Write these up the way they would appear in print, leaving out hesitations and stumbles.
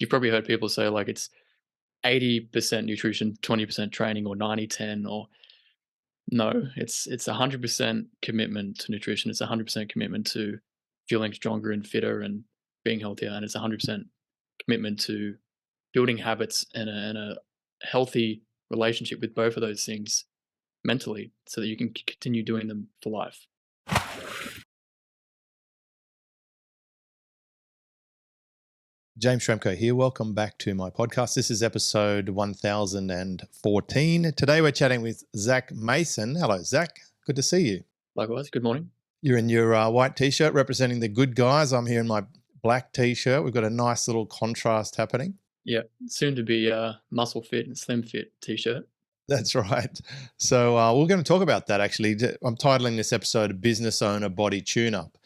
You've probably heard people say like it's 80% nutrition, 20% training, or 90-10. Or no, it's 100% commitment to nutrition. It's 100% commitment to feeling stronger and fitter and being healthier, and it's 100% commitment to building habits and a healthy relationship with both of those things mentally, so that you can continue doing them for life. James Schramko here. Welcome back to my podcast. This is episode 1014. Today we're chatting with Zac Mason. Hello, Zac. Good to see you. Likewise, good morning. You're in your white t-shirt representing the good guys. I'm here in my black t-shirt. We've got a nice little contrast happening. Yeah, soon to be muscle fit and slim fit t-shirt. That's right. So we're going to talk about that actually. I'm titling this episode Business Owner Body Tune-Up.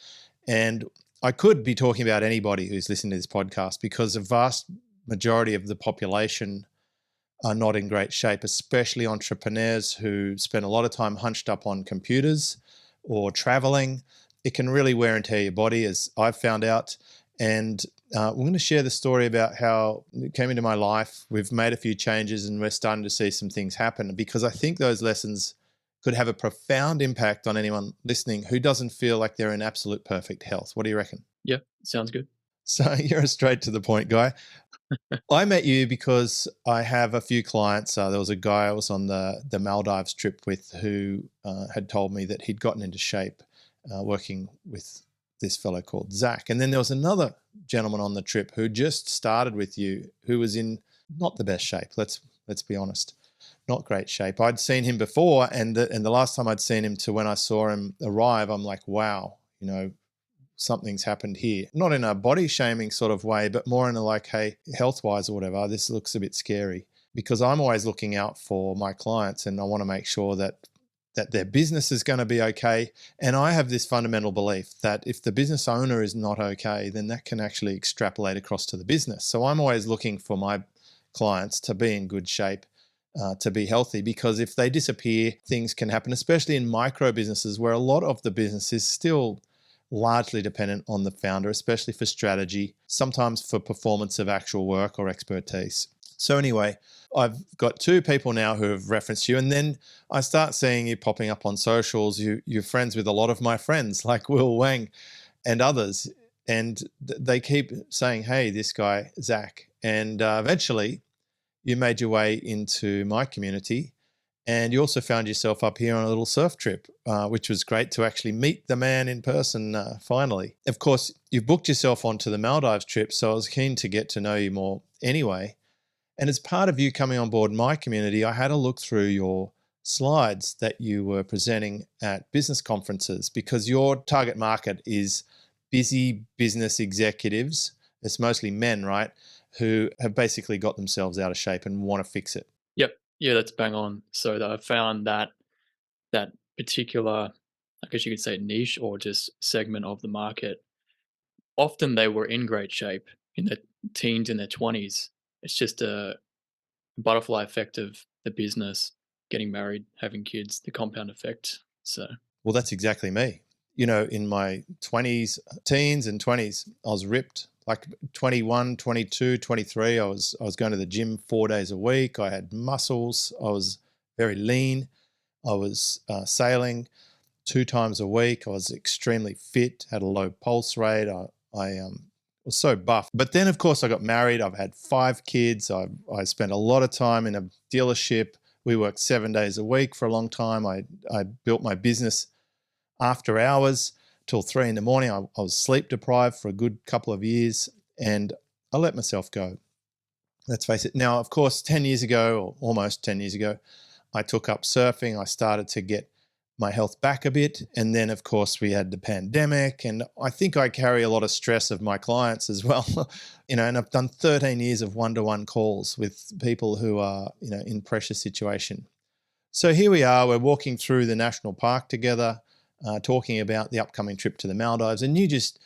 And I could be talking about anybody who's listening to this podcast because a vast majority of the population are not in great shape, especially entrepreneurs who spend a lot of time hunched up on computers or traveling. It can really wear and tear your body, as I've found out. And we're going to share the story about how it came into my life. We've made a few changes and we're starting to see some things happen, because I think those lessons could have a profound impact on anyone listening who doesn't feel like they're in absolute perfect health. What do you reckon? Yeah, sounds good. So you're a straight to the point guy. I met you because I have a few clients. There was a guy I was on the Maldives trip with who had told me that he'd gotten into shape working with this fellow called Zac. And then there was another gentleman on the trip who just started with you, who was in not the best shape. Let's be honest. Not great shape. I'd seen him before, and the last time I'd seen him to when I saw him arrive, I'm like, wow, something's happened here. Not in a body shaming sort of way, but more in a like, hey, health-wise or whatever, this looks a bit scary, because I'm always looking out for my clients and I want to make sure that their business is going to be okay. And I have this fundamental belief that if the business owner is not okay, then that can actually extrapolate across to the business. So I'm always looking for my clients to be in good shape, to be healthy, because if they disappear, things can happen, especially in micro businesses where a lot of the business is still largely dependent on the founder, especially for strategy, sometimes for performance of actual work or expertise. So anyway, I've got two people now who have referenced you, and then I start seeing you popping up on socials. You're friends with a lot of my friends like Will Wang and others, and they keep saying, hey, this guy, Zac. And eventually you made your way into my community, and you also found yourself up here on a little surf trip, which was great to actually meet the man in person finally. Of course, you've booked yourself onto the Maldives trip, so I was keen to get to know you more anyway. And as part of you coming on board my community, I had a look through your slides that you were presenting at business conferences, because your target market is busy business executives. It's mostly men, right, who have basically got themselves out of shape and want to fix it. Yep. Yeah, that's bang on. So I found that particular, I guess you could say, niche or just segment of the market, often they were in great shape in their teens, in their 20s. It's just a butterfly effect of the business, getting married, having kids, the compound effect. So, Well, that's exactly me. In my 20s, teens and 20s, I was ripped. Like 21, 22, 23, I was going to the gym 4 days a week. I had muscles. I was very lean. I was sailing 2 times a week. I was extremely fit, had a low pulse rate. I was so buff. But then, of course, I got married. I've had 5 kids. I spent a lot of time in a dealership. We worked 7 days a week for a long time. I built my business after hours till 3 a.m. I was sleep deprived for a good couple of years, and I let myself go. Let's face it. Now, of course, 10 years ago, or almost 10 years ago, I took up surfing. I started to get my health back a bit. And then, of course, we had the pandemic, and I think I carry a lot of stress of my clients as well. And I've done 13 years of one-to-one calls with people who are, in pressure situation. So here we are, we're walking through the national park together, talking about the upcoming trip to the Maldives, and you just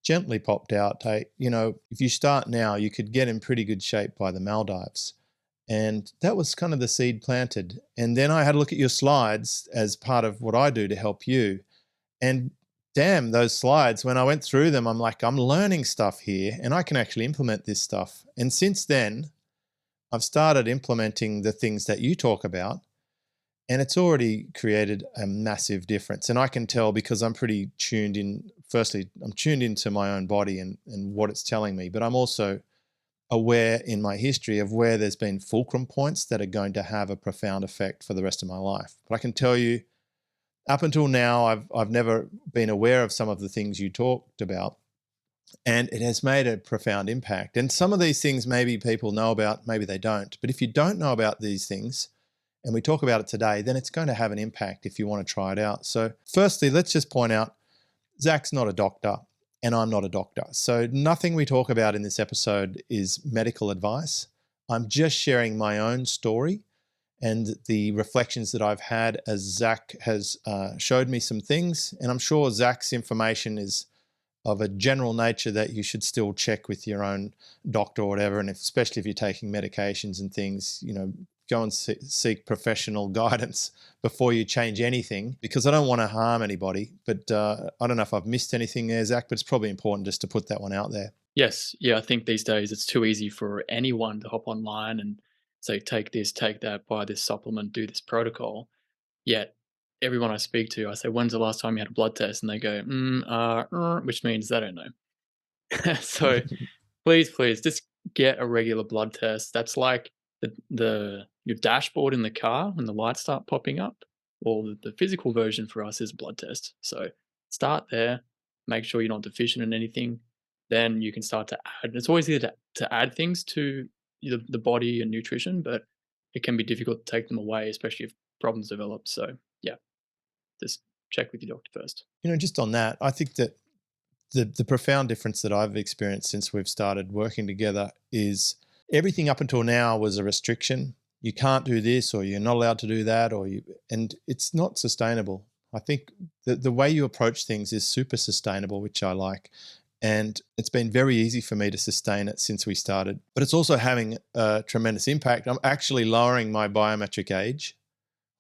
gently popped out, hey, if you start now, you could get in pretty good shape by the Maldives. And that was kind of the seed planted. And then I had a look at your slides as part of what I do to help you. And damn, those slides, when I went through them, I'm like, I'm learning stuff here and I can actually implement this stuff. And since then, I've started implementing the things that you talk about, and it's already created a massive difference. And I can tell because I'm pretty tuned in. Firstly, I'm tuned into my own body and what it's telling me, but I'm also aware in my history of where there's been fulcrum points that are going to have a profound effect for the rest of my life. But I can tell you, up until now, I've never been aware of some of the things you talked about, and it has made a profound impact. And some of these things maybe people know about, maybe they don't. But if you don't know about these things, and we talk about it today, then it's going to have an impact if you want to try it out. So firstly, let's just point out, Zac's not a doctor and I'm not a doctor. So nothing we talk about in this episode is medical advice. I'm just sharing my own story and the reflections that I've had as Zac has showed me some things. And I'm sure Zac's information is of a general nature that you should still check with your own doctor or whatever. And especially if you're taking medications and things, go and seek professional guidance before you change anything, because I don't want to harm anybody. But I don't know if I've missed anything there, Zac, but it's probably important just to put that one out there. Yes, yeah, I think these days it's too easy for anyone to hop online and say, take this, take that, buy this supplement, do this protocol. Yet everyone I speak to, I say, when's the last time you had a blood test? And they go, which means they don't know. So please, please, just get a regular blood test. That's like the your dashboard in the car when the lights start popping up. Well, the physical version for us is a blood test. So start there. Make sure you're not deficient in anything. Then you can start to add. It's always easy to add things to the body and nutrition, but it can be difficult to take them away, especially if problems develop. So yeah, just check with your doctor first. Just on that, I think that the profound difference that I've experienced since we've started working together is everything up until now was a restriction. You can't do this, or you're not allowed to do that, and it's not sustainable. I think the way you approach things is super sustainable, which I like. And it's been very easy for me to sustain it since we started. But it's also having a tremendous impact. I'm actually lowering my biometric age.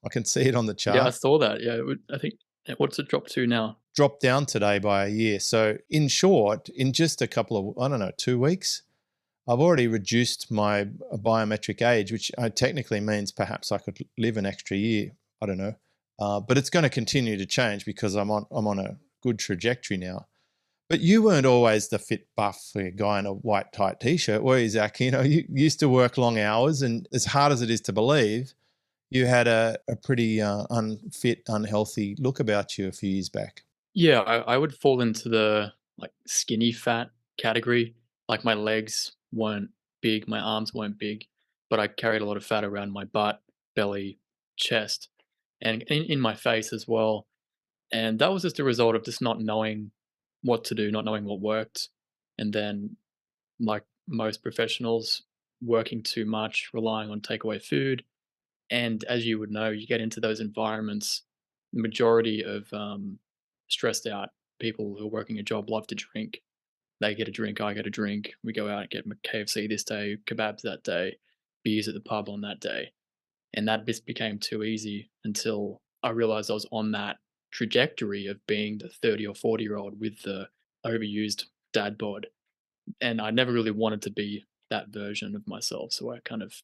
I can see it on the Yeah, I chart. saw that. Yeah, I think what's it dropped to now? Dropped down today by a year. So in short, in just a couple of, I don't know, 2 weeks, I've already reduced my biometric age, which technically means perhaps I could live an extra year. I don't know. But it's going to continue to change because I'm on a good trajectory now. But you weren't always the fit buff guy in a white tight t-shirt, were you, Zac? You used to work long hours, and as hard as it is to believe, you had a pretty unfit, unhealthy look about you a few years back. Yeah, I would fall into the like skinny fat category. Like my legs weren't big, my arms weren't big, but I carried a lot of fat around my butt, belly, chest, and in my face as well. And that was just a result of just not knowing what to do, not knowing what worked. And then, like most professionals, working too much, relying on takeaway food. And as you would know, you get into those environments, the majority of stressed out people who are working a job love to drink. They get a drink, I get a drink. We go out and get KFC this day, kebabs that day, beers at the pub on that day. And that just became too easy until I realized I was on that trajectory of being the 30 or 40-year-old with the overused dad bod. And I never really wanted to be that version of myself. So I kind of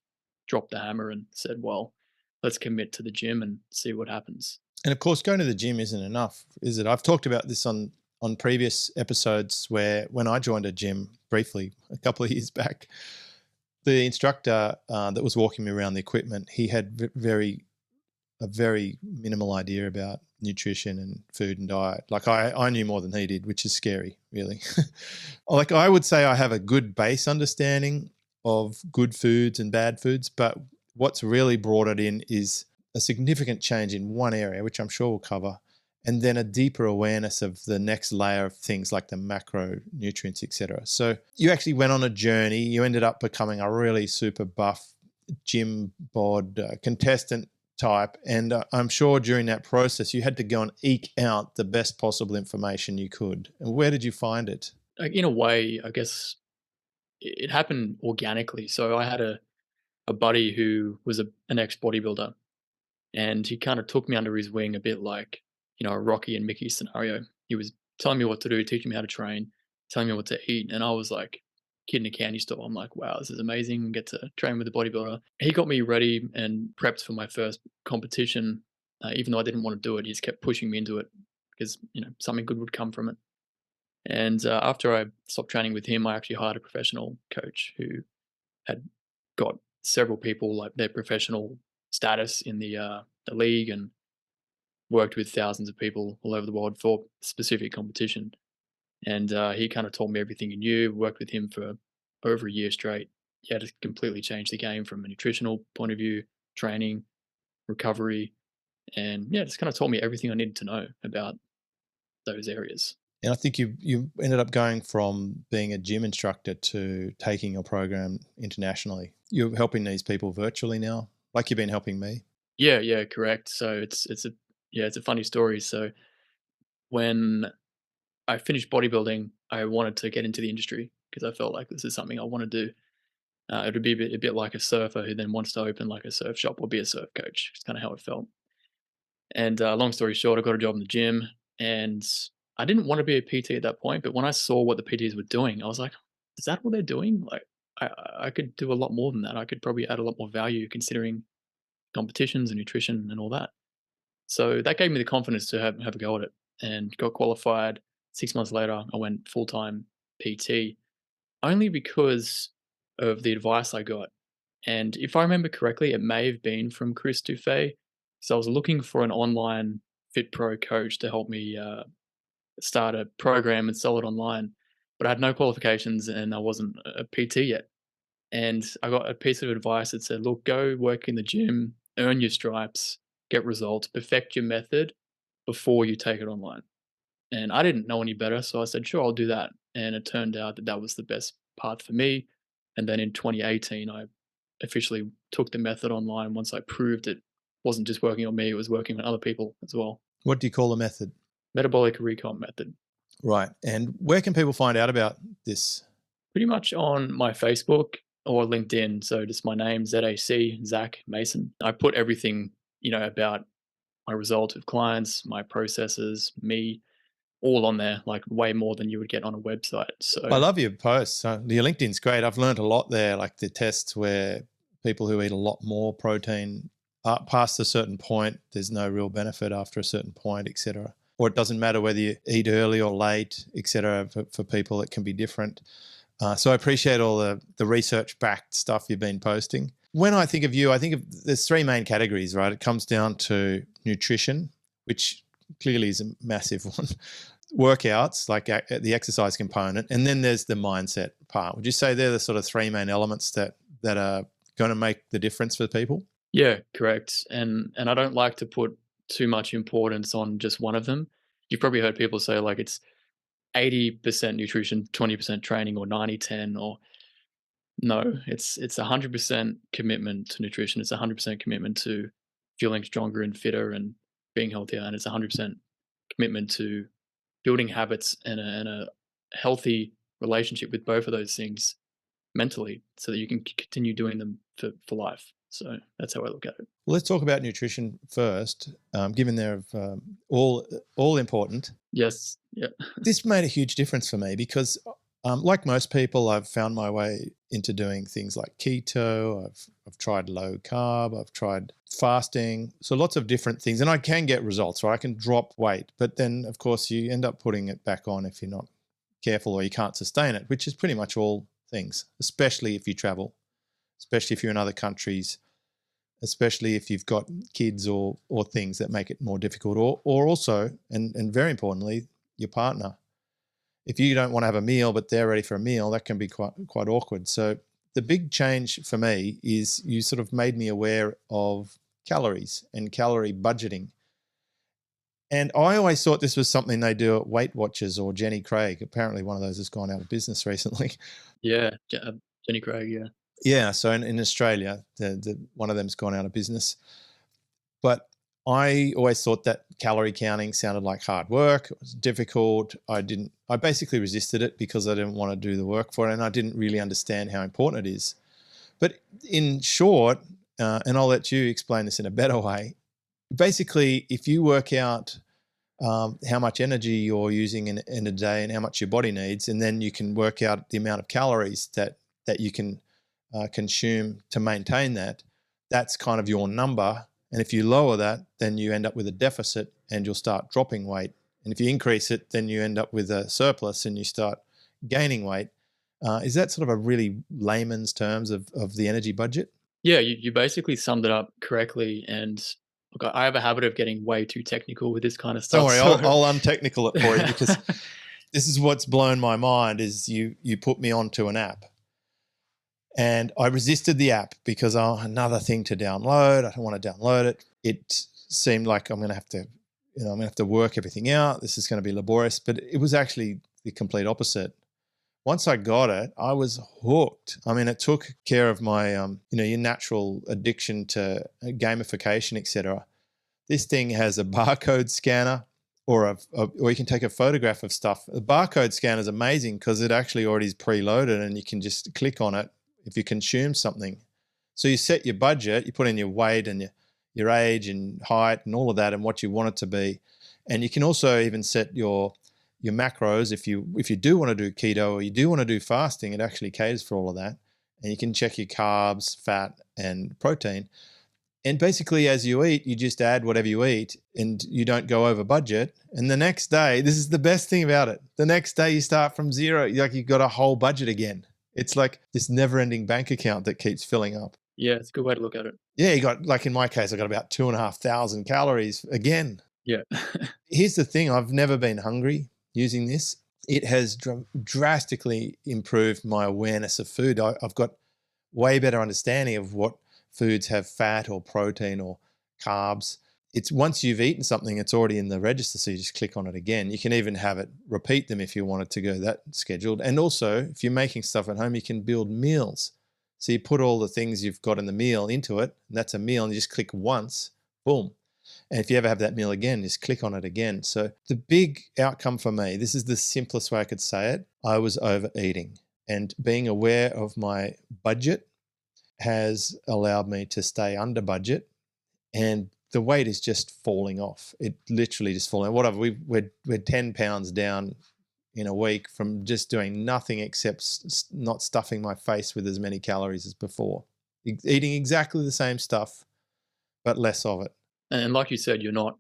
dropped the hammer and said, well, let's commit to the gym and see what happens. And of course, going to the gym isn't enough, is it? I've talked about this on previous episodes where when I joined a gym briefly a couple of years back, the instructor that was walking me around the equipment, he had a very minimal idea about nutrition and food and diet. Like I knew more than he did, which is scary, really. Like I would say I have a good base understanding of good foods and bad foods, but what's really brought it in is a significant change in one area, which I'm sure we'll cover, and then a deeper awareness of the next layer of things like the macronutrients, etc. So you actually went on a journey. You ended up becoming a really super buff gym bod contestant type. And I'm sure during that process, you had to go and eke out the best possible information you could. And where did you find it? Like, in a way, I guess it happened organically. So I had a buddy who was an ex bodybuilder, and he kind of took me under his wing a bit like, a Rocky and Mickey scenario. He was telling me what to do, teaching me how to train, telling me what to eat, and I was like kid in a candy store. I'm like, wow, this is amazing. Get to train with a bodybuilder. He got me ready and prepped for my first competition, even though I didn't want to do it. He just kept pushing me into it because something good would come from it. And after I stopped training with him, I actually hired a professional coach who had got several people like their professional status in the league and worked with thousands of people all over the world for specific competition. And he kind of taught me everything he knew. Worked with him for over a year straight. He had to completely change the game from a nutritional point of view, training, recovery, and yeah, just kind of taught me everything I needed to know about those areas. And I think you ended up going from being a gym instructor to taking your program internationally. You're helping these people virtually now, like you've been helping me. Yeah, yeah, correct. So it's a funny story. So when I finished bodybuilding, I wanted to get into the industry because I felt like this is something I want to do. It would be a bit like a surfer who then wants to open like a surf shop or be a surf coach. It's kind of how it felt. And long story short, I got a job in the gym, and I didn't want to be a PT at that point. But when I saw what the PTs were doing, I was like, "Is that what they're doing? Like, I could do a lot more than that. I could probably add a lot more value considering competitions and nutrition and all that." So that gave me the confidence to have a go at it, and got qualified. 6 months later, I went full time PT only because of the advice I got. And if I remember correctly, it may have been from Chris Dufay. So I was looking for an online Fit Pro coach to help me start a program and sell it online. But I had no qualifications and I wasn't a PT yet. And I got a piece of advice that said, look, go work in the gym, earn your stripes, get results, perfect your method before you take it online. And I didn't know any better. So I said, sure, I'll do that. And it turned out that that was the best path for me. And then in 2018, I officially took the method online once I proved it wasn't just working on me, it was working on other people as well. What do you call the method? Metabolic recomp method. Right. And where can people find out about this? Pretty much on my Facebook or LinkedIn. So just my name, ZAC, Zac Mason. I put everything, about my results with clients, my processes, me, all on there, like way more than you would get on a website. I So love your posts. Your LinkedIn's great. I've learned a lot there, like the tests where people who eat a lot more protein past a certain point, there's no real benefit after a certain point, etc. Or it doesn't matter whether you eat early or late, etc. For people, it can be different. So I appreciate all the research-backed stuff you've been posting. When I think of you, I think of there's three main categories, right? It comes down to nutrition, which clearly is a massive one. Workouts, like the exercise component, and then there's the mindset part. Would you say they're the sort of three main elements that are going to make the difference for people? yeah, correct. And I don't like to put too much importance on just one of them. You've probably heard people say like it's 80% nutrition, 20% training, or 90-10, or no, it's 100% commitment to nutrition. It's 100% commitment to feeling stronger and fitter and being healthier, and it's 100% commitment to building habits and a healthy relationship with both of those things mentally, so that you can continue doing them for life. So that's how I look at it. Well, let's talk about nutrition first, given they're all important. Yes, yeah, This made a huge difference for me because, like most people, I've found my way into doing things like keto. I've tried low carb. I've tried fasting. So lots of different things, and I can get results, or I can drop weight. But then, of course, you end up putting it back on if you're not careful or you can't sustain it, which is pretty much all things, especially if you travel, especially if you're in other countries, especially if you've got kids or things that make it more difficult, or also, and very importantly, your partner. If you don't want to have a meal but they're ready for a meal, that can be quite awkward. So the big change for me is you sort of made me aware of calories and calorie budgeting. And I always thought this was something they do at Weight Watchers or Jenny Craig. Apparently one of those has gone out of business recently. yeah. Jenny Craig, yeah, Yeah, so in Australia, one of them's gone out of business. But I always thought that calorie counting sounded like hard work. It was difficult. I basically resisted it because I didn't want to do the work for it, and I didn't really understand how important it is. But in short, and I'll let you explain this in a better way, basically, if you work out how much energy you're using in a day and how much your body needs, and then you can work out the amount of calories that you can consume to maintain that. That's kind of your number. And if you lower that, then you end up with a deficit and you'll start dropping weight. And if you increase it, then you end up with a surplus and you start gaining weight. Is that sort of a really layman's terms of the energy budget? Yeah, you basically summed it up correctly. And look, I have a habit of getting way too technical with this kind of Don't stuff. worry, So I'll untechnical it for you, because this is what's blown my mind is you put me onto an app. And I resisted the app because, another thing to download. I don't want to download it. It seemed like I'm going to have to work everything out. This is going to be laborious, but it was actually the complete opposite. Once I got it, I was hooked. I mean, it took care of my, your natural addiction to gamification, etc. This thing has a barcode scanner, or you can take a photograph of stuff. The barcode scanner is amazing because it actually already is preloaded, and you can just click on it if you consume something. So you set your budget, you put in your weight and your age and height and all of that and what you want it to be. And you can also even set your macros. If you do want to do keto or you do want to do fasting, it actually caters for all of that. And you can check your carbs, fat, and protein. And basically, as you eat, you just add whatever you eat and you don't go over budget. And the next day, this is the best thing about it. The next day you start from zero, like you've got a whole budget again. It's like this never-ending bank account that keeps filling up. yeah, it's a good way to look at it. Yeah, you got, like in my case, I got about 2,500 calories again. Yeah. Here's the thing. I've never been hungry using this. It has drastically improved my awareness of food. I've got way better understanding of what foods have fat or protein or carbs. It's once you've eaten something, it's already in the register, so you just click on it again. You can even have it repeat them if you wanted to go that scheduled. And also, if you're making stuff at home, you can build meals. So you put all the things you've got in the meal into it, and that's a meal, and you just click once, boom. And if you ever have that meal again, just click on it again. So the big outcome for me, this is the simplest way I could say it, I was overeating. And being aware of my budget has allowed me to stay under budget, and the weight is just falling off. It literally just falling. We're 10 pounds down in a week from just doing nothing except not stuffing my face with as many calories as before. Eating exactly the same stuff, but less of it. And like you said, you're not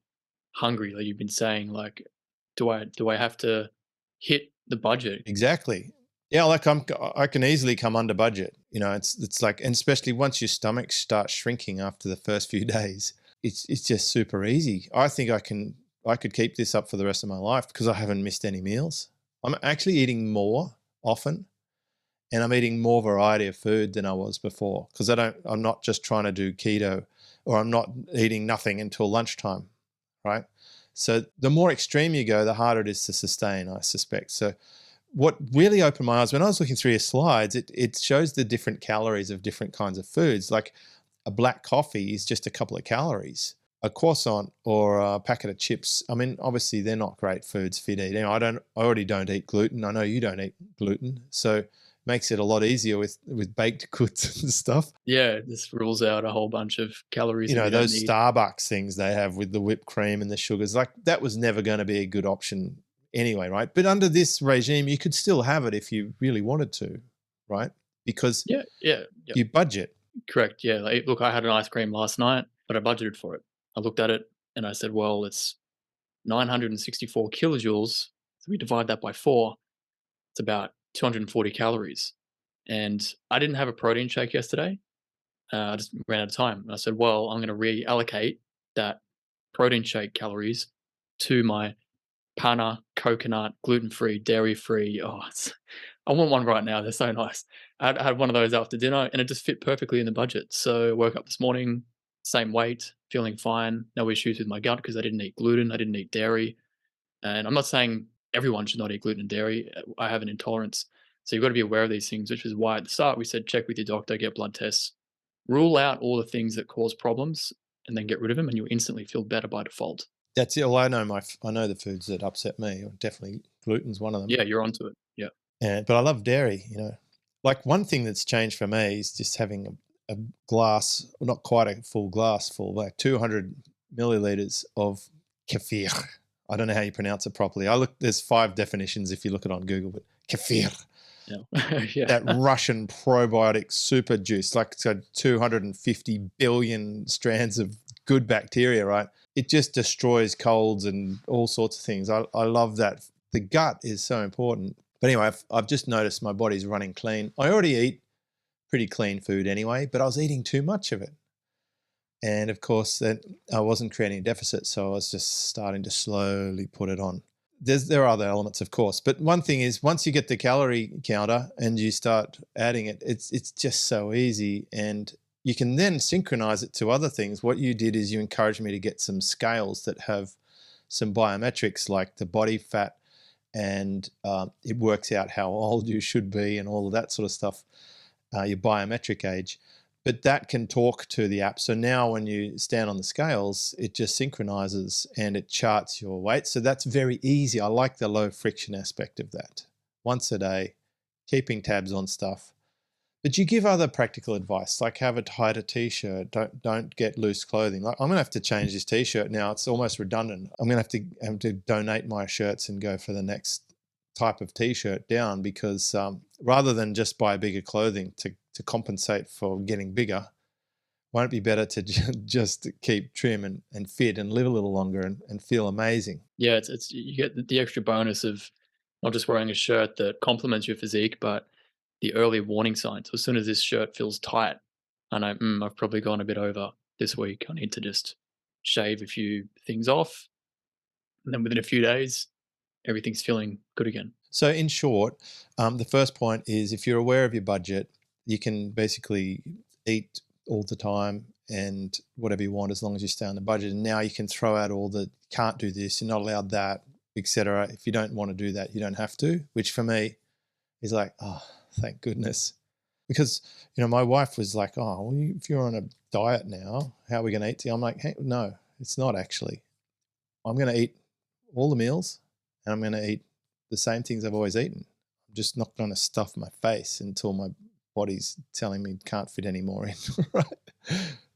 hungry. Like you've been saying, like, do I have to hit the budget? Exactly. Yeah, like I can easily come under budget. It's like, and especially once your stomach starts shrinking after the first few days, it's just super easy. I think I could keep this up for the rest of my life because I haven't missed any meals. I'm actually eating more often, and I'm eating more variety of food than I was before because I'm not just trying to do keto, or I'm not eating nothing until lunchtime, right? So the more extreme you go, the harder it is to sustain, I suspect. So what really opened my eyes when I was looking through your slides, it shows the different calories of different kinds of foods. Like a black coffee is just a couple of calories. A croissant or a packet of chips, I mean, obviously they're not great foods for you to eat. I already don't eat gluten. I know you don't eat gluten. So it makes it a lot easier with baked goods and stuff. Yeah, this rules out a whole bunch of calories that you don't Those need. Starbucks things they have with the whipped cream and the sugars, like that was never going to be a good option anyway, right? But under this regime, you could still have it if you really wanted to, right? Because Yeah. you budget. Correct. Yeah. Like, look, I had an ice cream last night, but I budgeted for it. I looked at it and I said, well, it's 964 kilojoules. So we divide that by 4. It's about 240 calories. And I didn't have a protein shake yesterday. I just ran out of time. And I said, well, I'm going to reallocate that protein shake calories to my panna, coconut, gluten-free, dairy-free. I want one right now. They're so nice. I had one of those after dinner, and it just fit perfectly in the budget. So I woke up this morning, same weight, feeling fine, no issues with my gut because I didn't eat gluten, I didn't eat dairy. And I'm not saying everyone should not eat gluten and dairy. I have an intolerance. So you've got to be aware of these things, which is why at the start we said check with your doctor, get blood tests, rule out all the things that cause problems, and then get rid of them, and you'll instantly feel better by default. That's it. Well, I know the foods that upset me. Definitely gluten's one of them. Yeah, you're onto it. Yeah. But I love dairy. Like one thing that's changed for me is just having a glass, well, not quite a full glass full, like 200 milliliters of kefir. I don't know how you pronounce it properly. There's 5 definitions if you look it on Google, but kefir, Yeah. Yeah. that Russian probiotic super juice, like it's got 250 billion strands of good bacteria, right? It just destroys colds and all sorts of things. I love that. The gut is so important. But anyway, I've just noticed my body's running clean. I already eat pretty clean food anyway, but I was eating too much of it. And of course, that I wasn't creating a deficit, so I was just starting to slowly put it on. There are other elements, of course, but one thing is once you get the calorie counter and you start adding it, it's just so easy, and you can then synchronize it to other things. What you did is you encouraged me to get some scales that have some biometrics like the body fat, and it works out how old you should be and all of that sort of stuff, your biometric age. But that can talk to the app. So now when you stand on the scales, it just synchronizes and it charts your weight. So that's very easy. I like the low friction aspect of that. Once a day, keeping tabs on stuff. But you give other practical advice, like have a tighter t-shirt. Don't get loose clothing. Like I'm gonna have to change this t-shirt now. It's almost redundant. I'm gonna have to donate my shirts and go for the next type of t-shirt down, because rather than just buy bigger clothing to compensate for getting bigger, won't it be better to just keep trim and fit and live a little longer and feel amazing? Yeah, it's you get the extra bonus of not just wearing a shirt that complements your physique, but the early warning signs. So as soon as this shirt feels tight, I know, I've probably gone a bit over this week. I need to just shave a few things off, and then within a few days, everything's feeling good again. So in short, the first point is if you're aware of your budget, you can basically eat all the time and whatever you want as long as you stay on the budget. And now you can throw out all the can't do this, you're not allowed that, etc. If you don't want to do that, you don't have to, which for me is like, oh, thank goodness. Because, my wife was like, oh, well, if you're on a diet now, how are we going to eat? I'm like, hey, no, it's not actually. I'm going to eat all the meals and I'm going to eat the same things I've always eaten. I'm just not going to stuff my face until my body's telling me can't fit any more in. Right?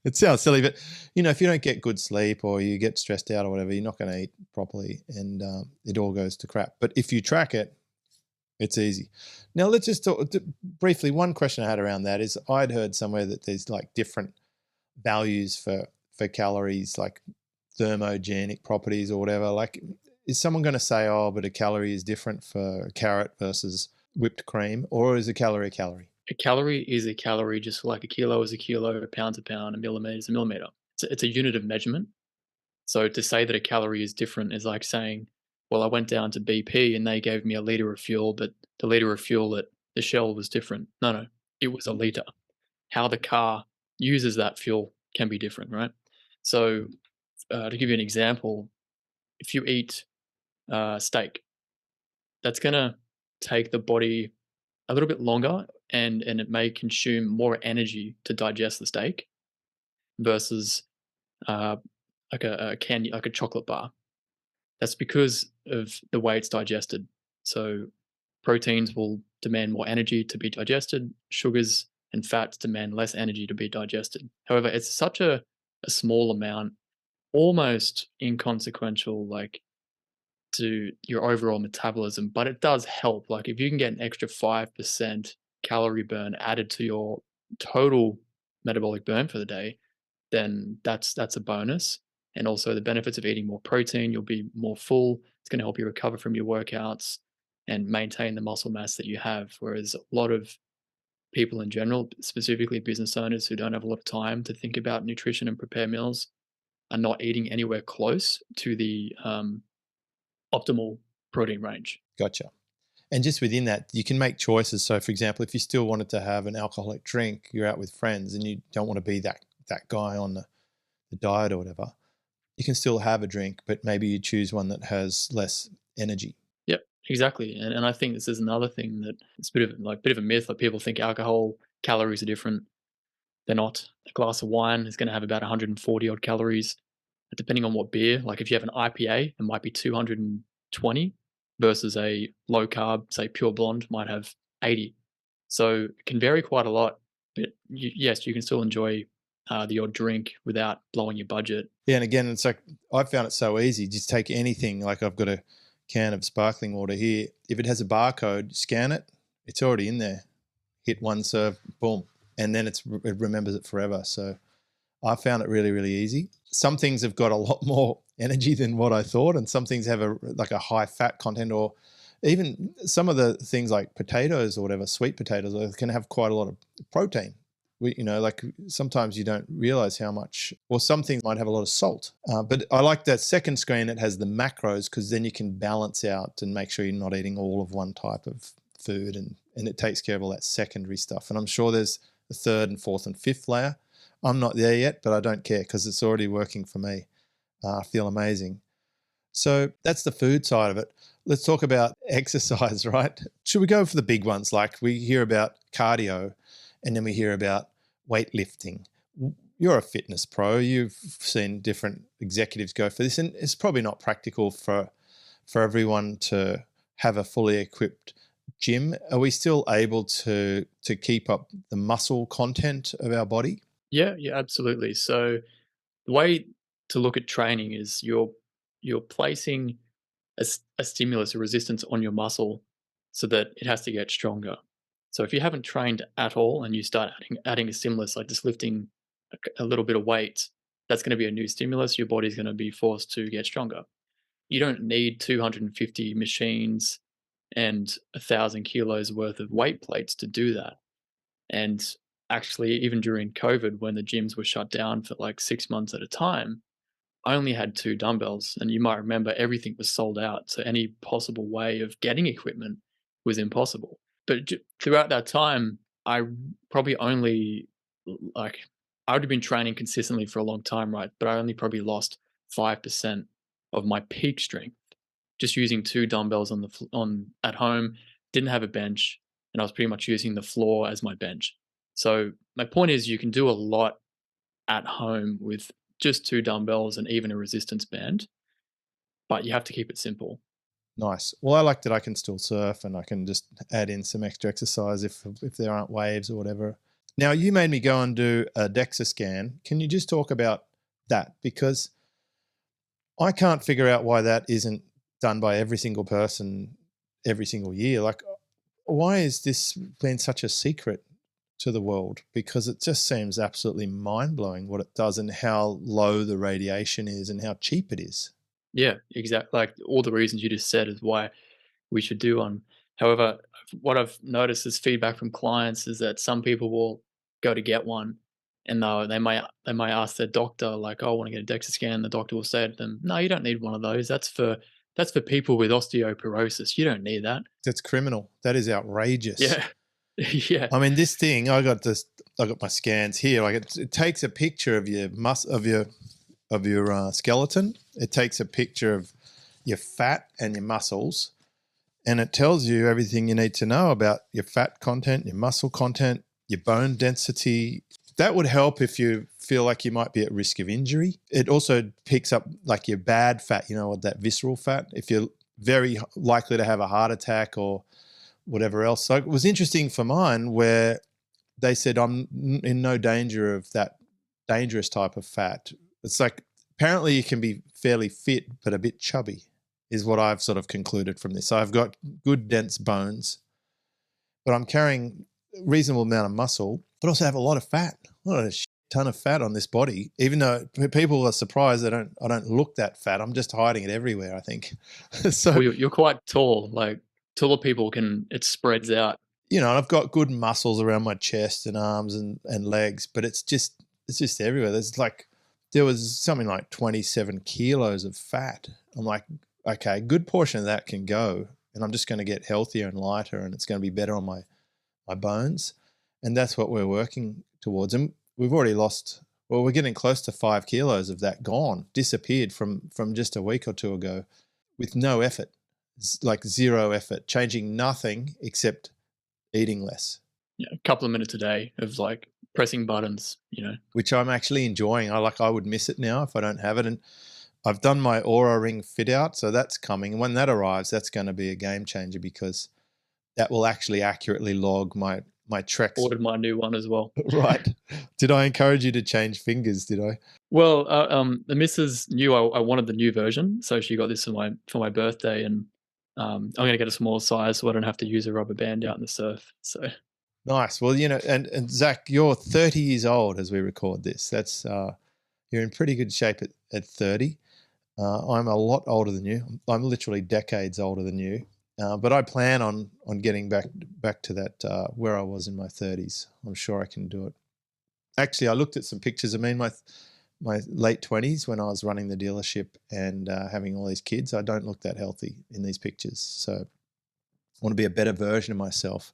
It sounds silly, but if you don't get good sleep or you get stressed out or whatever, you're not going to eat properly, and it all goes to crap. But if you track it, it's easy. Now let's just talk briefly. One question I had around that is I'd heard somewhere that there's like different values for calories, like thermogenic properties or whatever. Like, is someone going to say, oh, but a calorie is different for a carrot versus whipped cream, or is a calorie a calorie? A calorie is a calorie, just like a kilo is a kilo, a pound's a pound, a millimeter is a millimeter. It's a unit of measurement. So to say that a calorie is different is like saying, well, I went down to BP and they gave me a liter of fuel, but the liter of fuel at the Shell was different. No, no, it was a liter. How the car uses that fuel can be different, right? So to give you an example, if you eat steak, that's going to take the body a little bit longer, and it may consume more energy to digest the steak versus uh, like a candy, like a chocolate bar. That's because of the way it's digested. So proteins will demand more energy to be digested. Sugars and fats demand less energy to be digested. However, it's such a small amount, almost inconsequential, like to your overall metabolism, but it does help. Like if you can get an extra 5% calorie burn added to your total metabolic burn for the day, then that's a bonus. And also the benefits of eating more protein, you'll be more full. It's going to help you recover from your workouts and maintain the muscle mass that you have. Whereas a lot of people in general, specifically business owners who don't have a lot of time to think about nutrition and prepare meals, are not eating anywhere close to the optimal protein range. Gotcha. And just within that, you can make choices. So, for example, if you still wanted to have an alcoholic drink, you're out with friends and you don't want to be that guy on the diet or whatever, you can still have a drink, but maybe you choose one that has less energy. Yep, exactly. And I think this is another thing that it's bit of a myth. Like people think alcohol calories are different. They're not. A glass of wine is going to have about 140 odd calories, depending on what beer. Like if you have an IPA, it might be 220 versus a low carb, say pure blonde, might have 80. So it can vary quite a lot. But yes, you can still enjoy the odd drink without blowing your budget. Yeah, and again, it's like I found it so easy. Just take anything. Like I've got a can of sparkling water here. If it has a barcode, scan it. It's already in there. Hit one serve, boom, and then it remembers it forever. So I found it really, really easy. Some things have got a lot more energy than what I thought, and some things have a high fat content, or even some of the things like potatoes or whatever, sweet potatoes, can have quite a lot of protein. Like sometimes you don't realize how much, or some things might have a lot of salt. But I like that second screen. It has the macros because then you can balance out and make sure you're not eating all of one type of food, and it takes care of all that secondary stuff. And I'm sure there's a third and fourth and fifth layer. I'm not there yet, but I don't care because it's already working for me. I feel amazing. So that's the food side of it. Let's talk about exercise, right? Should we go for the big ones? Like we hear about cardio and then we hear about weightlifting. You're a fitness pro. You've seen different executives go for this, and it's probably not practical for everyone to have a fully equipped gym. Are we still able to keep up the muscle content of our body? Yeah, yeah, absolutely. So the way to look at training is you're placing a stimulus, a resistance on your muscle so that it has to get stronger. So if you haven't trained at all and you start adding a stimulus like just lifting a little bit of weight, that's going to be a new stimulus. Your body's going to be forced to get stronger. You don't need 250 machines and 1,000 kilos worth of weight plates to do that. And actually, even during COVID, when the gyms were shut down for like 6 months at a time, I only had two dumbbells. And you might remember everything was sold out. So any possible way of getting equipment was impossible. But throughout that time, I probably only like, I would have been training consistently for a long time, right? But I only probably lost 5% of my peak strength just using two dumbbells on at home. Didn't have a bench, and I was pretty much using the floor as my bench. So my point is, you can do a lot at home with just two dumbbells and even a resistance band, but you have to keep it simple. Nice. Well, I like that I can still surf and I can just add in some extra exercise if there aren't waves or whatever. Now, you made me go and do a DEXA scan. Can you just talk about that? Because I can't figure out why that isn't done by every single person every single year. Like, why is this been such a secret to the world? Because it just seems absolutely mind-blowing what it does and how low the radiation is and how cheap it is. Yeah, exactly. Like all the reasons you just said is why we should do one. However, what I've noticed is feedback from clients is that some people will go to get one, and they might ask their doctor like, "Oh, I want to get a DEXA scan." The doctor will say to them, "No, you don't need one of those. That's for people with osteoporosis. You don't need that." That's criminal. That is outrageous. Yeah, yeah, I mean, this thing, I got my scans here. Like it takes a picture of your skeleton. It takes a picture of your fat and your muscles, and it tells you everything you need to know about your fat content, your muscle content, your bone density. That would help if you feel like you might be at risk of injury. It also picks up like your bad fat, that visceral fat, if you're very likely to have a heart attack or whatever else. So it was interesting for mine where they said I'm in no danger of that dangerous type of fat. It's like apparently you can be fairly fit but a bit chubby is what I've sort of concluded from this. So I've got good dense bones, but I'm carrying a reasonable amount of muscle, but also have a lot of fat, a ton of fat on this body. Even though people are surprised I don't look that fat. I'm just hiding it everywhere, I think. So well, you're quite tall. Like taller people it spreads out. and I've got good muscles around my chest and arms and legs, but it's just everywhere. There was something like 27 kilos of fat. I'm like, okay, a good portion of that can go, and I'm just going to get healthier and lighter, and it's going to be better on my bones. And that's what we're working towards. And we've already we're getting close to 5 kilos of that gone, disappeared from just a week or two ago with no effort. It's like zero effort, changing nothing except eating less. Yeah, a couple of minutes a day of like pressing buttons. Which I'm actually enjoying. I would miss it now if I don't have it. And I've done my Aura Ring fit out, so that's coming. And when that arrives, that's going to be a game changer because that will actually accurately log my my Trex. Ordered my new one as well. Right. Did I encourage you to change fingers? Did I? Well, the missus knew I wanted the new version, so she got this for my birthday, and I'm gonna get a small size so I don't have to use a rubber band out in the surf. So Nice. Well, and Zac, you're 30 years old as we record this. That's you're in pretty good shape at 30. I'm a lot older than you. I'm literally decades older than you. But I plan on getting back to that where I was in my 30s. I'm sure I can do it. Actually, I looked at some pictures of me in my late 20s when I was running the dealership and having all these kids. I don't look that healthy in these pictures. So I want to be a better version of myself.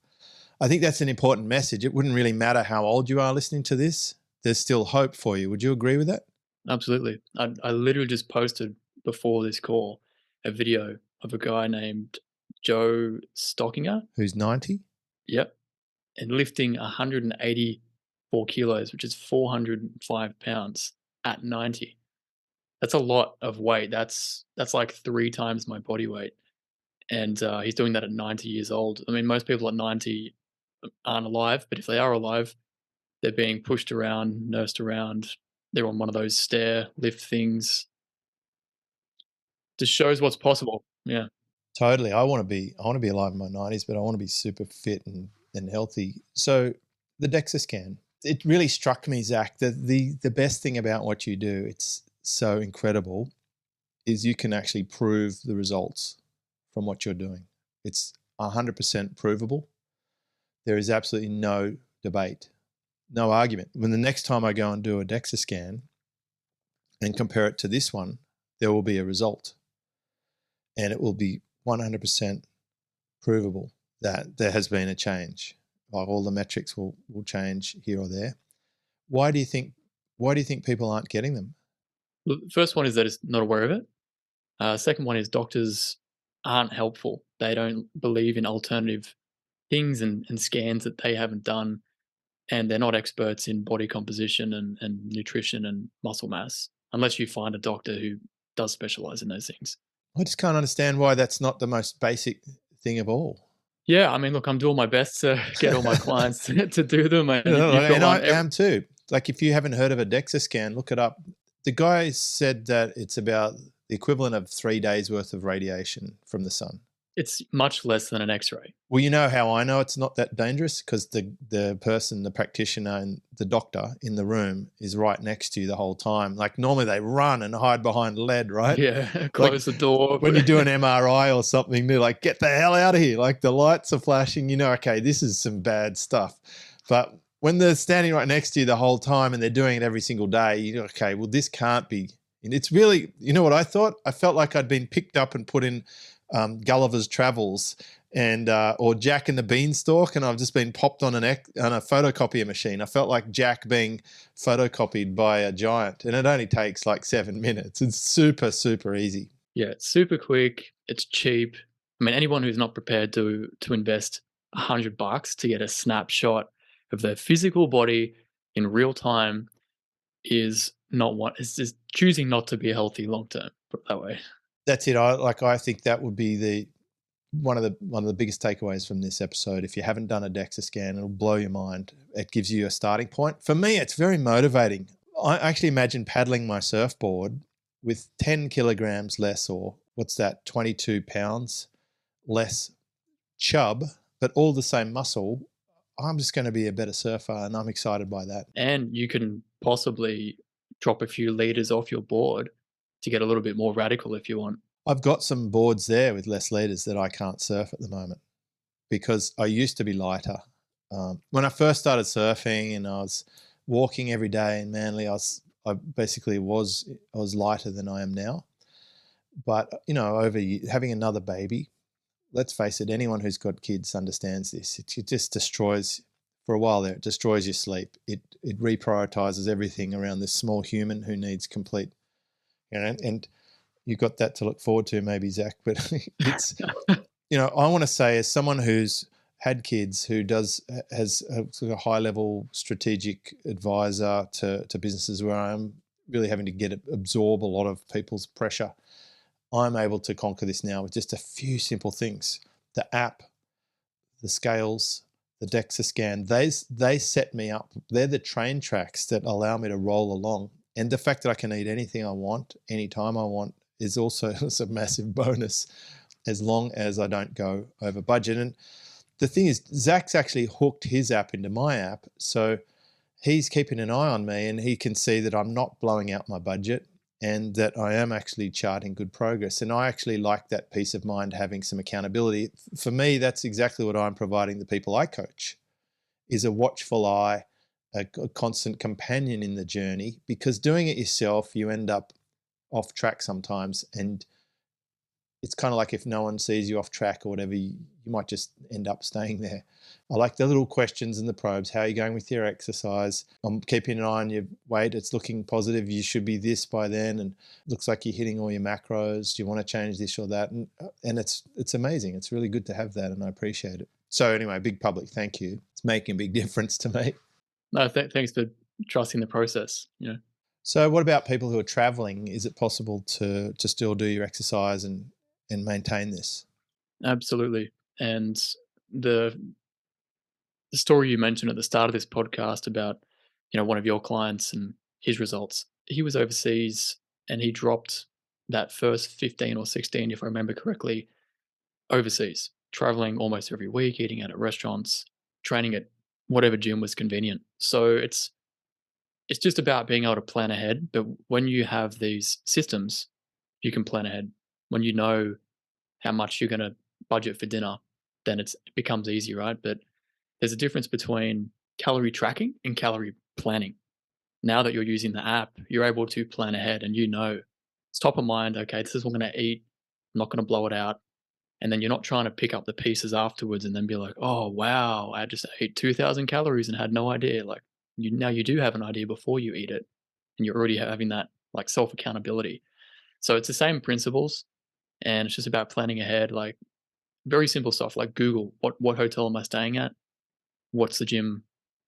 I think that's an important message. It wouldn't really matter how old you are listening to this. There's still hope for you. Would you agree with that? absolutely, I literally just posted before this call a video of a guy named Joe Stockinger. Who's 90? Yep, and lifting 184 kilos, which is 405 pounds at 90. That's a lot of weight. That's like 3 times my body weight, and he's doing that at 90 years old. I mean, most people at 90 aren't alive, but if they are alive, they're being pushed around, nursed around. They're on one of those stair lift things. Just shows what's possible. Yeah. Totally. I want to be alive in my 90s, but I want to be super fit and healthy. So the DEXA scan, it really struck me, Zac, that the best thing about what you do, it's so incredible, is you can actually prove the results from what you're doing. It's 100% provable. There is absolutely no debate, no argument. When the next time I go and do a DEXA scan and compare it to this one, there will be a result. And it will be 100% provable that there has been a change. Like all the metrics will change here or there. Why do you think people aren't getting them? The first one is that it's not aware of it. Second one is doctors aren't helpful. They don't believe in alternative things and scans that they haven't done, and they're not experts in body composition and nutrition and muscle mass, unless you find a doctor who does specialize in those things. I just can't understand why that's not the most basic thing of all. Yeah, I mean, look, I'm doing my best to get all my clients to do them, and you've got And I one. am too. Like if you haven't heard of a DEXA scan, look it up. The guy said that it's about the equivalent of 3 days worth of radiation from the sun. It's much less than an X-ray. Well, you know how I know it's not that dangerous? Because the person, the practitioner and the doctor in the room is right next to you the whole time. Like normally they run and hide behind lead, right? Yeah, Like close the door. when you do an MRI or something, they're like, get the hell out of here. Like the lights are flashing, okay, this is some bad stuff. But when they're standing right next to you the whole time and they're doing it every single day, okay, well, this can't be. And it's really, you know what I thought? I felt like I'd been picked up and put in Gulliver's Travels and or Jack and the Beanstalk, and I've just been popped on a photocopier machine. I felt like Jack being photocopied by a giant, and it only takes like 7 minutes. It's super, super easy. Yeah, it's super quick. It's cheap. I mean, anyone who's not prepared to invest $100 to get a snapshot of their physical body in real time is not one. It's just choosing not to be healthy long term. Put it that way. That's it. I think that would be one of the biggest takeaways from this episode. If you haven't done a DEXA scan, it'll blow your mind. It gives you a starting point. For me, it's very motivating. I actually imagine paddling my surfboard with 10 kilograms less, or what's that, 22 pounds less chub, but all the same muscle. I'm just going to be a better surfer, and I'm excited by that. And you can possibly drop a few liters off your board to get a little bit more radical if you want. I've got some boards there with less liters that I can't surf at the moment because I used to be lighter. When I first started surfing and I was walking every day in Manly, I basically was lighter than I am now. But having another baby, let's face it, anyone who's got kids understands this. It just destroys, for a while there, it destroys your sleep. It reprioritizes everything around this small human who needs complete, and you've got that to look forward to maybe, Zac, but it's, I want to say as someone who's had kids, who has a sort of high level strategic advisor to businesses where I'm really having to absorb a lot of people's pressure, I'm able to conquer this now with just a few simple things. The app, the scales, the DEXA scan, they set me up. They're the train tracks that allow me to roll along. And the fact that I can eat anything I want, anytime I want, is also is a massive bonus, as long as I don't go over budget. And the thing is, Zach's actually hooked his app into my app, so he's keeping an eye on me, and he can see that I'm not blowing out my budget and that I am actually charting good progress. And I actually like that peace of mind, having some accountability. For me, that's exactly what I'm providing the people I coach, is a watchful eye, a constant companion in the journey, because doing it yourself, you end up off track sometimes. And it's kind of like if no one sees you off track or whatever, you might just end up staying there. I like the little questions and the probes. How are you going with your exercise? I'm keeping an eye on your weight. It's looking positive. You should be this by then. And it looks like you're hitting all your macros. Do you want to change this or that? And it's amazing. It's really good to have that, and I appreciate it. So anyway, big public thank you. It's making a big difference to me. No, thanks for trusting the process. So what about people who are traveling? Is it possible to still do your exercise and maintain this? Absolutely. And the the story you mentioned at the start of this podcast about, one of your clients and his results. He was overseas and he dropped that first 15 or 16, if I remember correctly, overseas, traveling almost every week, eating out at restaurants, training at whatever gym was convenient. So it's just about being able to plan ahead. But when you have these systems, you can plan ahead. When you know how much you're going to budget for dinner, then it becomes easy, right? But there's a difference between calorie tracking and calorie planning. Now that you're using the app, you're able to plan ahead and it's top of mind. Okay, this is what I'm going to eat. I'm not going to blow it out. And then you're not trying to pick up the pieces afterwards and then be like, oh, wow, I just ate 2,000 calories and had no idea. Like, now you do have an idea before you eat it. And you're already having that like self accountability. So it's the same principles. And it's just about planning ahead. Like, very simple stuff like Google, what hotel am I staying at? What's the gym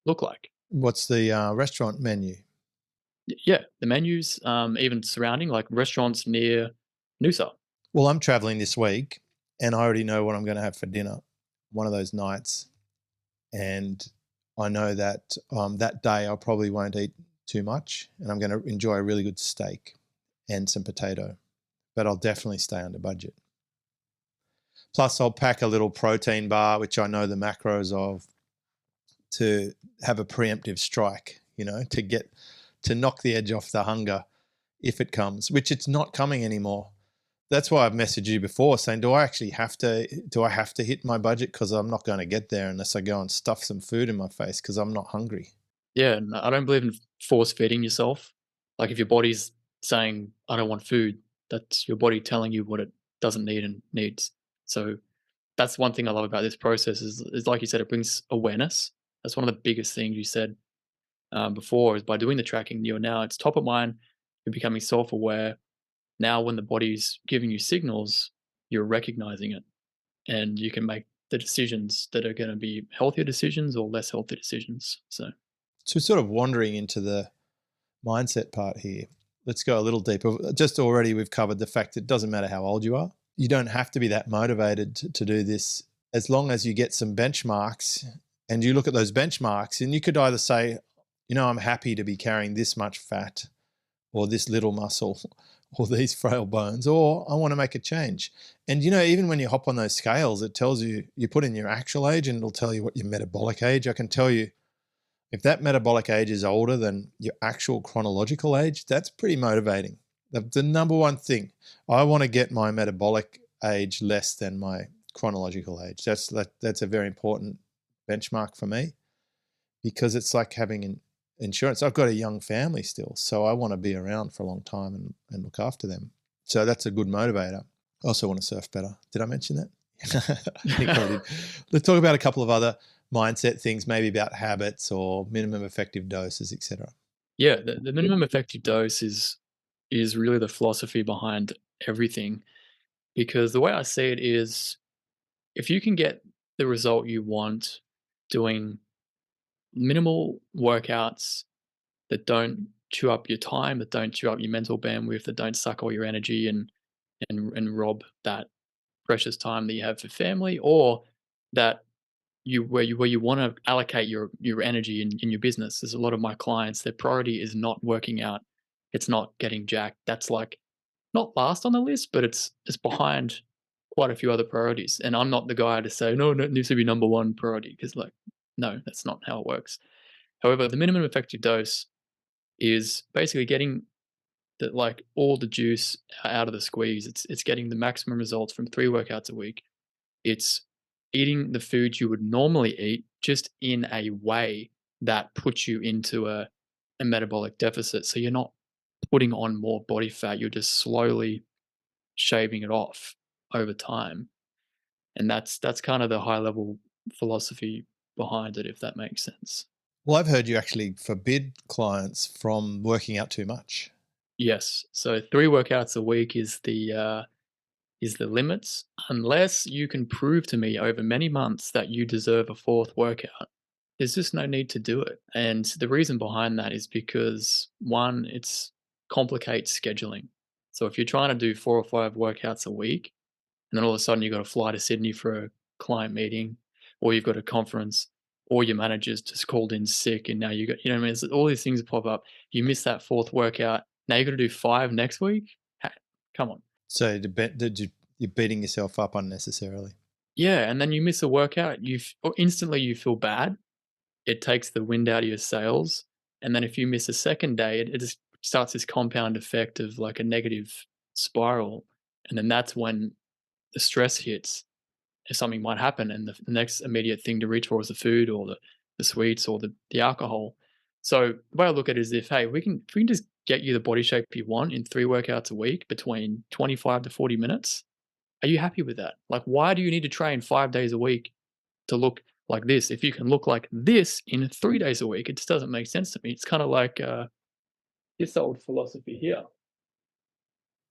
look like? What's the restaurant menu? Yeah, the menus, even surrounding like restaurants near Noosa. Well, I'm traveling this week and I already know what I'm going to have for dinner one of those nights. And I know that that day I probably won't eat too much, and I'm going to enjoy a really good steak and some potato, but I'll definitely stay under budget. Plus, I'll pack a little protein bar, which I know the macros of, to have a preemptive strike, to knock the edge off the hunger if it comes, which it's not coming anymore. That's why I've messaged you before saying, do I have to hit my budget? Because I'm not going to get there unless I go and stuff some food in my face because I'm not hungry. Yeah, and I don't believe in force feeding yourself. Like if your body's saying, I don't want food, that's your body telling you what it doesn't need and needs. So that's one thing I love about this process is like you said, it brings awareness. That's one of the biggest things you said before is by doing the tracking, it's top of mind, you're becoming self-aware. Now when the body's giving you signals, you're recognizing it and you can make the decisions that are going to be healthier decisions or less healthy decisions. So we're sort of wandering into the mindset part here. Let's go a little deeper. Just already we've covered the fact that it doesn't matter how old you are. You don't have to be that motivated to do this, as long as you get some benchmarks and you look at those benchmarks, and you could either say, I'm happy to be carrying this much fat or this little muscle or these frail bones, or I want to make a change. And, even when you hop on those scales, it tells you put in your actual age and it'll tell you what your metabolic age. I can tell you if that metabolic age is older than your actual chronological age, that's pretty motivating. The number one thing, I want to get my metabolic age less than my chronological age. That's a very important benchmark for me, because it's like having an insurance. I've got a young family still, so I want to be around for a long time and look after them. So that's a good motivator. I also want to surf better. Did I mention that? I think I did. Let's talk about a couple of other mindset things, maybe about habits or minimum effective doses, etc. yeah, the minimum effective dose is really the philosophy behind everything, because the way I see it is if you can get the result you want doing minimal workouts that don't chew up your time, that don't chew up your mental bandwidth, that don't suck all your energy and rob that precious time that you have for family, or that where you want to allocate your energy in your business. There's a lot of my clients, their priority is not working out. It's not getting jacked. That's like not last on the list, but it's behind quite a few other priorities. And I'm not the guy to say, no, no, it needs to be number one priority because like, no, that's not how it works. However, the minimum effective dose is basically getting like all the juice out of the squeeze. It's getting the maximum results from 3 workouts a week. It's eating the food you would normally eat, just in a way that puts you into a metabolic deficit. So you're not putting on more body fat, you're just slowly shaving it off over time. And that's kind of the high level philosophy behind it, if that makes sense. Well, I've heard you actually forbid clients from working out too much. Yes. So 3 workouts a week is the limits, unless you can prove to me over many months that you deserve a fourth workout. There's just no need to do it. And the reason behind that is because one, it's complicates scheduling. So if you're trying to do 4 or 5 workouts a week, and then all of a sudden you've got to fly to Sydney for a client meeting, or you've got a conference, or your manager's just called in sick, and now you got, you know what I mean? It's all these things pop up. You miss that fourth workout. Now you got to do 5 next week. Hey, come on. So you're beating yourself up unnecessarily. Yeah, and then you miss a workout, or instantly you feel bad. It takes the wind out of your sails, and then if you miss a second day, it just starts this compound effect of like a negative spiral, and then that's when the stress hits, and something might happen, and the next immediate thing to reach for is the food or the sweets or the alcohol. So the way I look at it is hey, if we can just get you the body shape you want in 3 workouts a week between 25 to 40 minutes, are you happy with that? Like, why do you need to train 5 days a week to look like this if you can look like this in 3 days a week? It just doesn't make sense to me. It's kind of like this old philosophy here: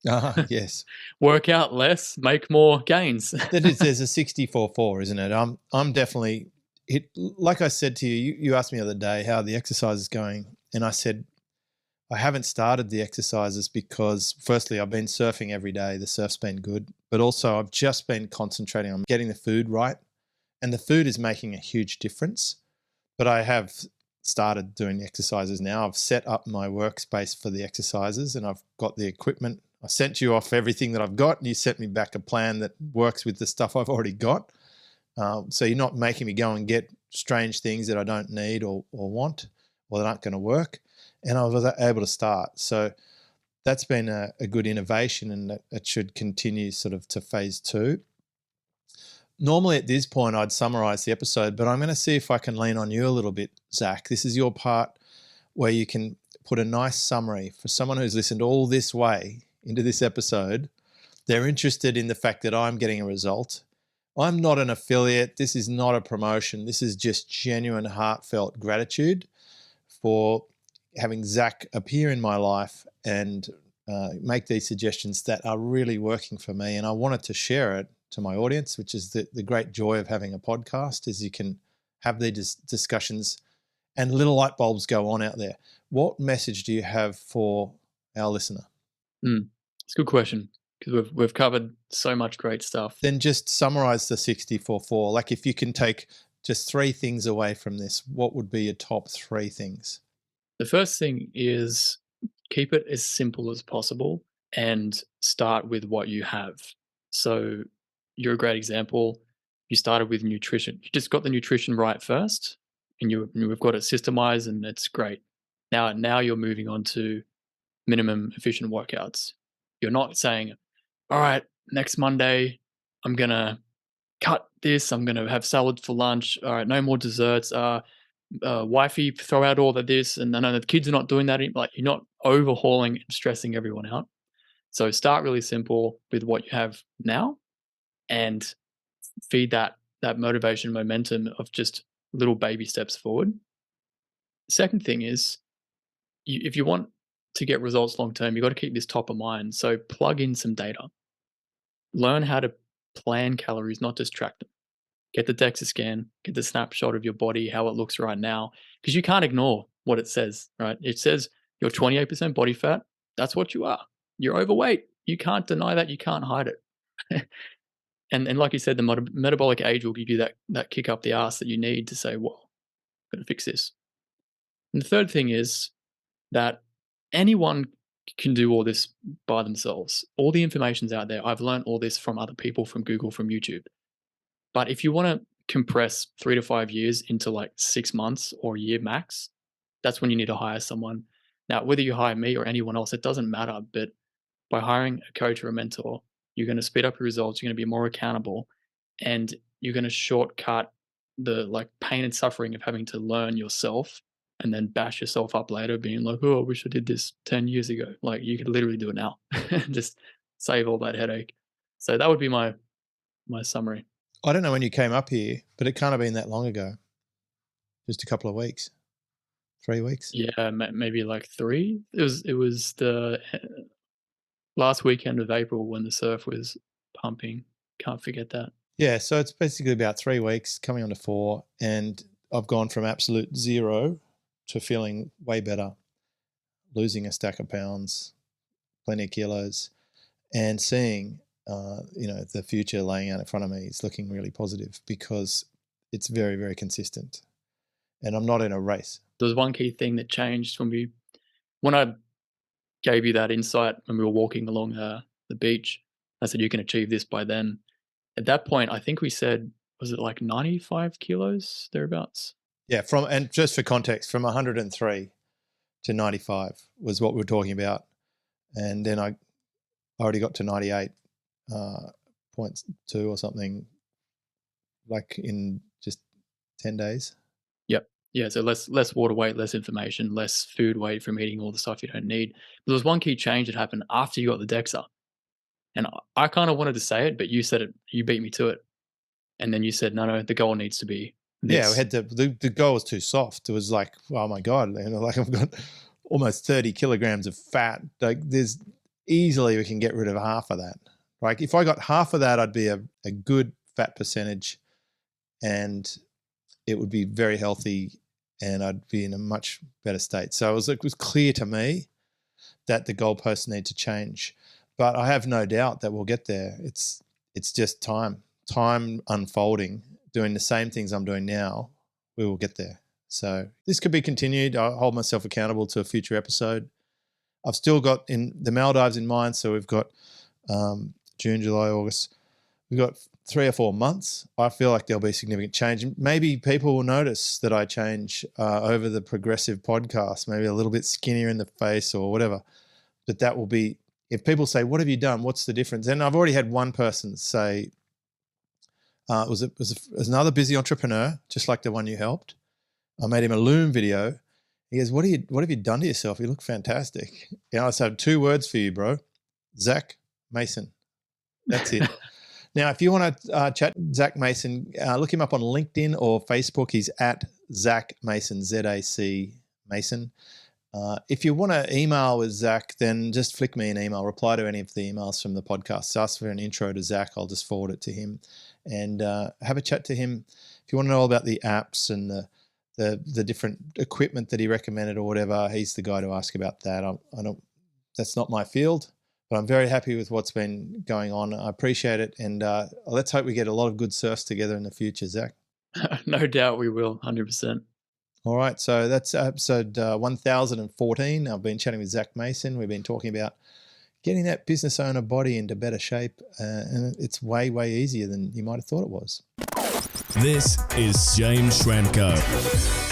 Ah, yes. work out less, make more gains. There's a 64-4, isn't it? I'm definitely it. Like I said to you, you asked me the other day how the exercise is going, and I said I haven't started the exercises because firstly I've been surfing every day. The surf's been good, but also I've just been concentrating on getting the food right, and the food is making a huge difference. But I have started doing the exercises now. I've set up my workspace for the exercises, and I've got the equipment. I sent you off everything that I've got, and you sent me back a plan that works with the stuff I've already got. So you're not making me go and get strange things that I don't need or want or that aren't going to work. And I was able to start. So that's been a good innovation, and it should continue sort of to phase 2. Normally at this point, I'd summarize the episode, but I'm going to see if I can lean on you a little bit, Zac. This is your part where you can put a nice summary for someone who's listened all this way into this episode. They're interested in the fact that I'm getting a result. I'm not an affiliate. This is not a promotion. This is just genuine, heartfelt gratitude for having Zac appear in my life and make these suggestions that are really working for me. And I wanted to share it to my audience, which is the great joy of having a podcast, is you can have these discussions and little light bulbs go on out there. What message do you have for our listener? It's a good question because we've covered so much great stuff. Then just summarize the 64-4. Like if you can take just 3 things away from this, what would be your top 3 things? The first thing is keep it as simple as possible and start with what you have. So you're a great example. You started with nutrition. You just got the nutrition right first, and we've got it systemized, and it's great. Now you're moving on to minimum efficient workouts. You're not saying, all right, next Monday, I'm going to cut this. I'm going to have salad for lunch. All right, no more desserts. Wifey, throw out all of this. And I know the kids are not doing that. Like, you're not overhauling and stressing everyone out. So start really simple with what you have now and feed that motivation, momentum of just little baby steps forward. Second thing is, if you want to get results long term, you've got to keep this top of mind. So plug in some data. Learn how to plan calories, not just track them. Get the DEXA scan, get the snapshot of your body, how it looks right now, because you can't ignore what it says, right? It says you're 28% body fat. That's what you are. You're overweight. You can't deny that. You can't hide it. And like you said, the metabolic age will give you that kick up the ass that you need to say, "Well, I'm gonna fix this." And the third thing is that anyone can do all this by themselves. All the information's out there. I've learned all this from other people, from Google, from YouTube. But if you wanna compress 3 to 5 years into, like, 6 months or a year max, that's when you need to hire someone. Now, whether you hire me or anyone else, it doesn't matter, but by hiring a coach or a mentor, you're gonna speed up your results, you're gonna be more accountable, and you're gonna shortcut the, like, pain and suffering of having to learn yourself and then bash yourself up later being like, "Oh, I wish I did this 10 years ago." Like, you could literally do it now. Just save all that headache. So that would be my summary. I don't know when you came up here, but it can't have been that long ago. Just a couple of weeks, 3 weeks. Yeah, maybe like 3? It was the last weekend of April when the surf was pumping. Can't forget that. Yeah, so it's basically about 3 weeks, coming on to 4, and I've gone from absolute 0 to feeling way better, losing a stack of pounds, plenty of kilos, and seeing, the future laying out in front of me is looking really positive because it's very, very consistent, and I'm not in a race. There was one key thing that changed when I gave you that insight when we were walking along the beach. I said, "You can achieve this by then." At that point, I think we said, was it like 95 kilos, thereabouts? Yeah, and just for context, from 103 to 95 was what we were talking about, and then I already got to 98.2 or something, like in just 10 days. Yep. Yeah, so less water weight, less information, less food weight from eating all the stuff you don't need. But there was one key change that happened after you got the DEXA, and I kinda wanted to say it, but you said it, you beat me to it, and then you said, "No, no, the goal needs to be Yeah, we this." had the goal was too soft. It was like, oh my God, like I've got almost 30 kilograms of fat. Like there's easily we can get rid of half of that. Like if I got half of that, I'd be a good fat percentage and it would be very healthy and I'd be in a much better state. So it was clear to me that the goalposts need to change. But I have no doubt that we'll get there. It's just time unfolding, doing the same things I'm doing now, we will get there. So this could be continued. I'll hold myself accountable to a future episode. I've still got in the Maldives in mind. So we've got June, July, August. We've got 3 or 4 months. I feel like there'll be significant change. Maybe people will notice that I change over the progressive podcast, maybe a little bit skinnier in the face or whatever. But that will be, if people say, "What have you done? What's the difference?" And I've already had one person say, it was another busy entrepreneur, just like the one you helped. I made him a Loom video. He goes, what have you done to yourself? You look fantastic. I said, 2 words for you, bro. Zac Mason. That's it. Now, if you want to chat Zac Mason, look him up on LinkedIn or Facebook. He's at Zac Mason, Z-A-C Mason. If you want to email with Zac, then just flick me an email. Reply to any of the emails from the podcast. Ask for an intro to Zac. I'll just forward it to him and have a chat to him. If you want to know all about the apps and the different equipment that he recommended or whatever, he's the guy to ask about that. I don't. That's not my field, but I'm very happy with what's been going on. I appreciate it, and let's hope we get a lot of good surfs together in the future, Zac. No doubt we will, 100%. All right, so that's episode 1014. I've been chatting with Zac Mason. We've been talking about getting that business owner body into better shape, and it's way, way easier than you might have thought it was. This is James Schramko.